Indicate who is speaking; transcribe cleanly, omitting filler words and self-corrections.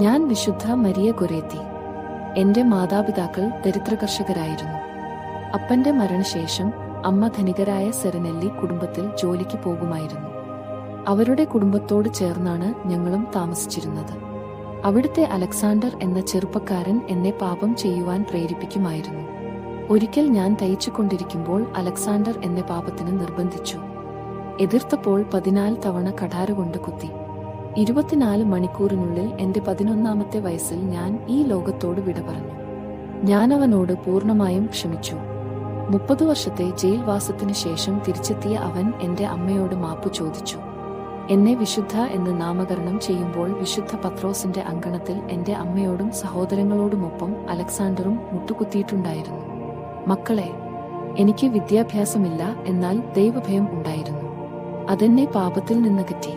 Speaker 1: ഞാൻ വിശുദ്ധ Maria Goretti. എന്റെ മാതാപിതാക്കൾ ദരിദ്രകർഷകരായിരുന്നു. അപ്പന്റെ മരണശേഷം അമ്മ ധനികരായ സെറനെല്ലി കുടുംബത്തിൽ ജോലിക്ക് പോകുമായിരുന്നു. അവരുടെ കുടുംബത്തോട് ചേർന്നാണ് ഞങ്ങളും താമസിച്ചിരുന്നത്. അവിടുത്തെ അലക്സാണ്ടർ എന്ന ചെറുപ്പക്കാരൻ എന്നെ പാപം ചെയ്യുവാൻ പ്രേരിപ്പിക്കുമായിരുന്നു. ഒരിക്കൽ ഞാൻ തയ്ച്ചുകൊണ്ടിരിക്കുമ്പോൾ അലക്സാണ്ടർ എന്നെ പാപത്തിന് നിർബന്ധിച്ചു. എതിർത്തപ്പോൾ 14 തവണ കഠാരകൊണ്ട് കുത്തി. 24 മണിക്കൂറിനുള്ളിൽ എന്റെ 11ാമത്തെ വയസ്സിൽ ഞാൻ ഈ ലോകത്തോട് വിട പറഞ്ഞു. ഞാനവനോട് പൂർണ്ണമായും ക്ഷമിച്ചു. 30 വർഷത്തെ ജയിൽവാസത്തിനു ശേഷം തിരിച്ചെത്തിയ അവൻ എന്റെ അമ്മയോട് മാപ്പു ചോദിച്ചു. എന്നെ വിശുദ്ധ എന്ന് നാമകരണം ചെയ്യുമ്പോൾ വിശുദ്ധ പത്രോസിന്റെ അങ്കണത്തിൽ എന്റെ അമ്മയോടും സഹോദരങ്ങളോടുമൊപ്പം അലക്സാണ്ടറും മുട്ടുകുത്തിയിട്ടുണ്ടായിരുന്നു. മക്കളെ, എനിക്ക് വിദ്യാഭ്യാസമില്ല, എന്നാൽ ദൈവഭയം ഉണ്ടായിരുന്നു. അതെന്നെ പാപത്തിൽ നിന്നകറ്റി.